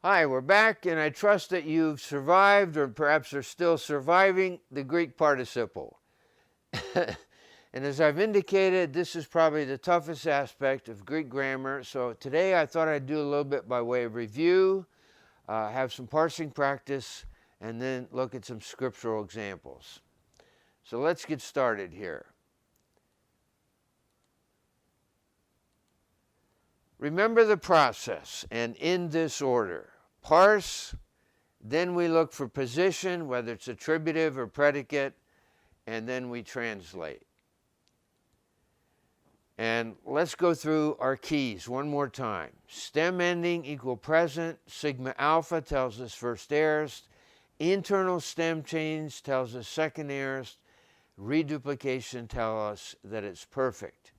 Hi, we're back, and I trust that you've survived or perhaps are still surviving the Greek participle. And as I've indicated, this is probably the toughest aspect of Greek grammar. So today I thought I'd do a little bit by way of review, have some parsing practice, and then look at some scriptural examples. So let's get started here. Remember the process, and in this order. Parse, then we look for position, whether it's attributive or predicate, and then we translate. And let's go through our keys one more time. Stem ending equal present. Sigma alpha tells us first aorist. Internal stem change tells us second aorist. Reduplication tells us that it's perfect.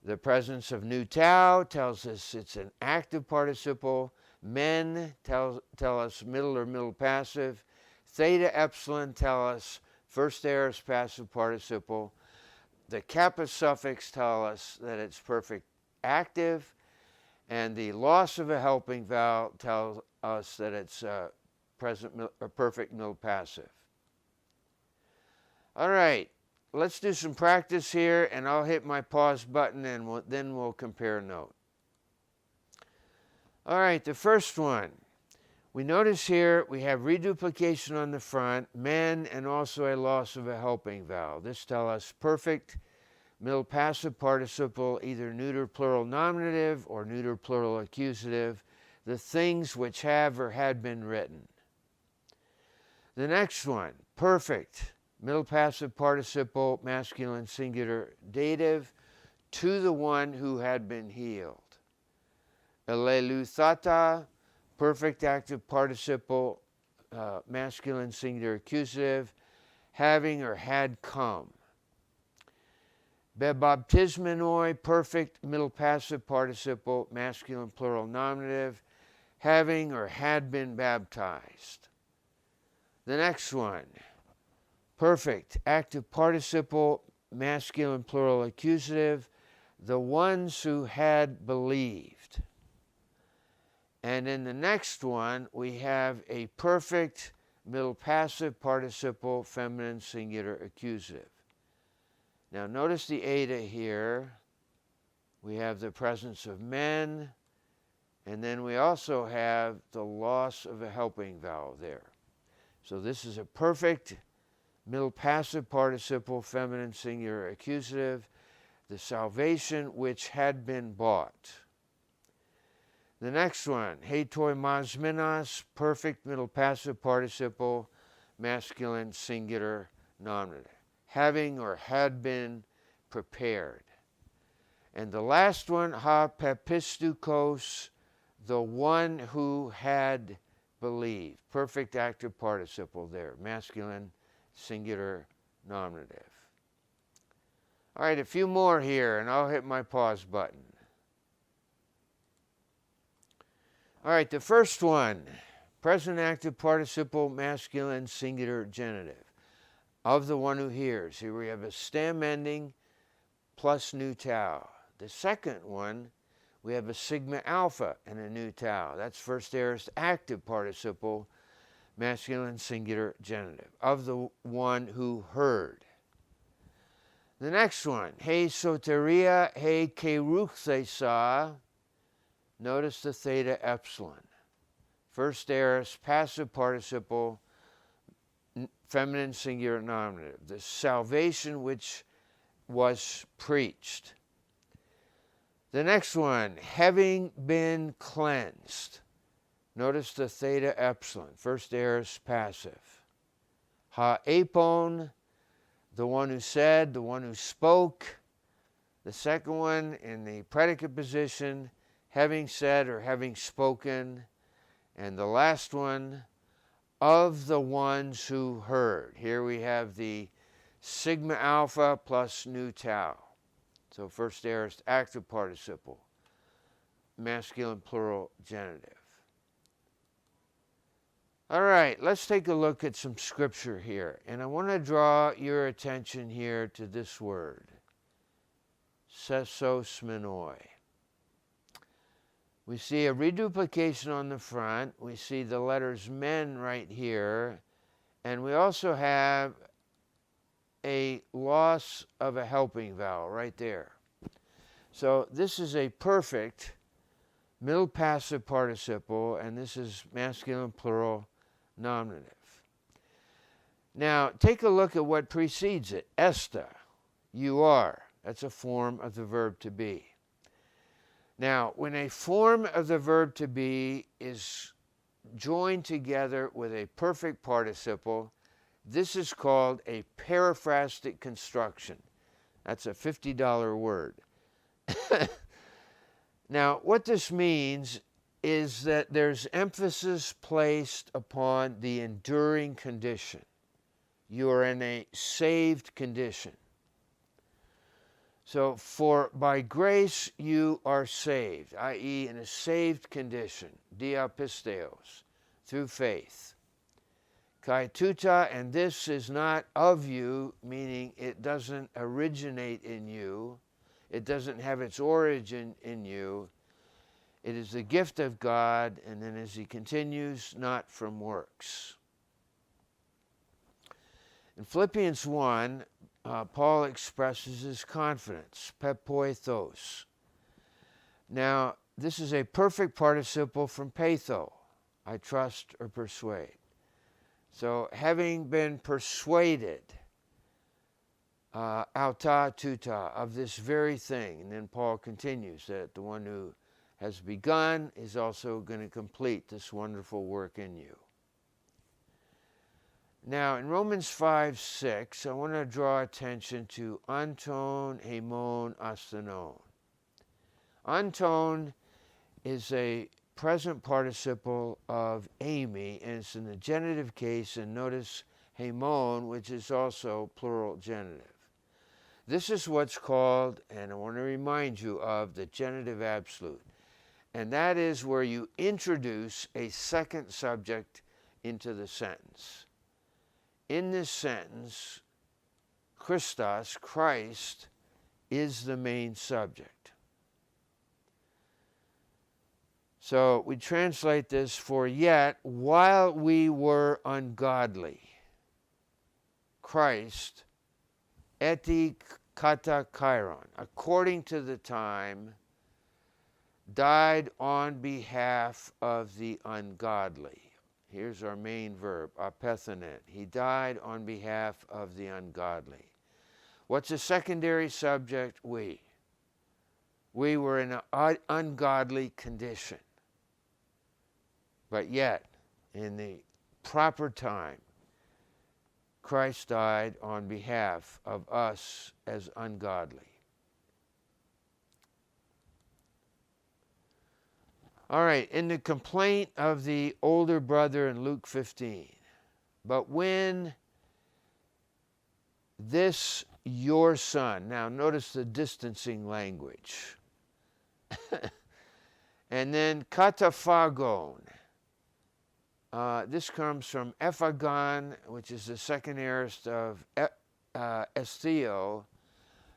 The presence of nu tau tells us it's an active participle. Men tell us middle or middle passive. Theta epsilon tell us first aorist passive participle. The kappa suffix tell us that it's perfect active. And the loss of a helping vowel tells us that it's perfect middle passive. All right, let's do some practice here, and I'll hit my pause button, and then we'll compare note. All right, the first one. We notice here we have reduplication on the front, men, and also a loss of a helping vowel. This tells us perfect middle passive participle, either neuter plural nominative or neuter plural accusative, the things which have or had been written. The next one, perfect middle passive participle, masculine singular dative, to the one who had been healed. Eleuthata, perfect active participle, masculine singular accusative, having or had come. Bebaptismenoi, perfect middle passive participle, masculine plural nominative, having or had been baptized. The next one, perfect active participle, masculine plural accusative, the ones who had believed. And in the next one, we have a perfect middle passive participle, feminine singular accusative. Now notice the eta here. We have the presence of men, and then we also have the loss of a helping vowel there. So this is a perfect middle passive participle, feminine singular accusative, the salvation which had been bought. The next one, hetoi masmenos, perfect middle passive participle, masculine singular nominative, having or had been prepared. And the last one, ha papistukos, the one who had believed, perfect active participle there, masculine singular nominative. All right, a few more here, and I'll hit my pause button. All right, the first one, present active participle, masculine singular genitive, of the one who hears. Here we have a stem ending plus nu tau. The second one, we have a sigma alpha and a nu tau. That's first aorist active participle, masculine singular genitive, of the one who heard. The next one, he soteria, he keruchthesa. Notice the theta epsilon. First aorist passive participle, feminine singular nominative. The salvation which was preached. The next one, having been cleansed. Notice the theta epsilon. First aorist passive. Ha apon, the one who said, the one who spoke. The second one in the predicate position, having said or having spoken. And the last one, of the ones who heard. Here we have the sigma alpha plus nu tau. So first aorist active participle, masculine plural genitive. All right, let's take a look at some scripture here. And I want to draw your attention here to this word, sesosmenoi. We see a reduplication on the front. We see the letters men right here. And we also have a loss of a helping vowel right there. So this is a perfect middle passive participle, and this is masculine plural nominative. Now, take a look at what precedes it. Esta, you are. That's a form of the verb to be. Now, when a form of the verb to be is joined together with a perfect participle, this is called a periphrastic construction. That's a $50 word. Now, what this means is that there's emphasis placed upon the enduring condition. You are in a saved condition. So, for by grace you are saved, i.e. in a saved condition, diapisteos, through faith. Kai tuta, and this is not of you, meaning it doesn't originate in you. It doesn't have its origin in you. It is the gift of God, and then as he continues, not from works. In Philippians 1, Paul expresses his confidence, pepoethos. Now, this is a perfect participle from peitho, I trust or persuade. So, having been persuaded, auta tuta, of this very thing. And then Paul continues that the one who has begun is also going to complete this wonderful work in you. Now, in Romans 5:6, I want to draw attention to anton, hemon, astenon. Anton is a present participle of Amy, and it's in the genitive case, and notice hemon, which is also plural genitive. This is what's called, and I want to remind you of, the genitive absolute. And that is where you introduce a second subject into the sentence. In this sentence, Christos, Christ, is the main subject. So we translate this, for yet, while we were ungodly, Christ, eti kata kairon, according to the time, died on behalf of the ungodly. Here's our main verb, apethanet. He died on behalf of the ungodly. What's a secondary subject? We. We were in an ungodly condition. But yet, in the proper time, Christ died on behalf of us as ungodly. All right, in the complaint of the older brother in Luke 15, but when this your son, now notice the distancing language, and then kataphagon, this comes from ephagon, which is the second aorist of estheo,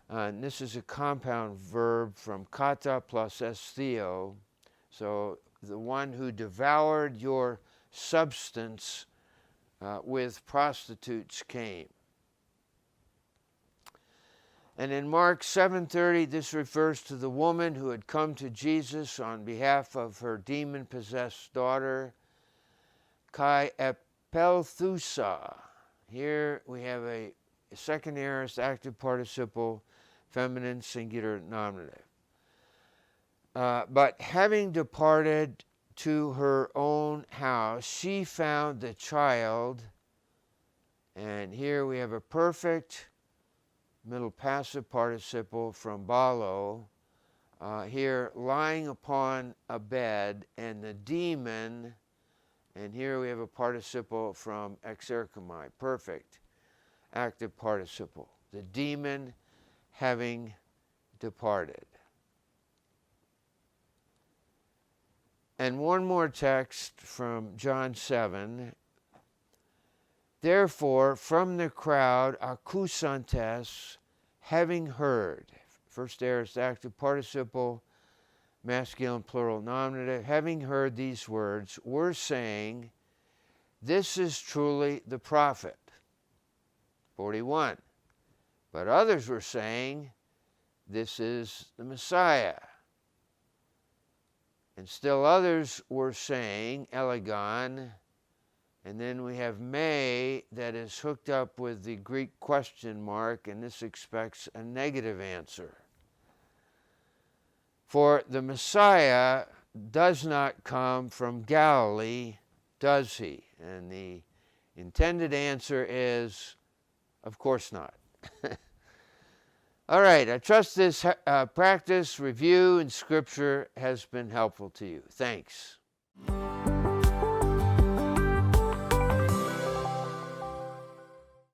and this is a compound verb from kata plus estheo. So the one who devoured your substance with prostitutes came. And in Mark 7:30, this refers to the woman who had come to Jesus on behalf of her demon-possessed daughter, kai epelthusa. Here we have a second aorist active participle, feminine singular nominative. But having departed to her own house, she found the child, and here we have a perfect middle passive participle from balo, here lying upon a bed, and the demon, and here we have a participle from exerchomai, perfect active participle, the demon having departed. And one more text from John 7. Therefore, from the crowd, akusantes, having heard, first aorist active participle, masculine plural nominative, having heard these words, were saying, this is truly the prophet. 41. But others were saying, this is the Messiah. And still others were saying, elegon. And then we have me that is hooked up with the Greek question mark, and this expects a negative answer. For the Messiah does not come from Galilee, does he? And the intended answer is, of course not. All right, I trust this practice, review, and scripture has been helpful to you. Thanks.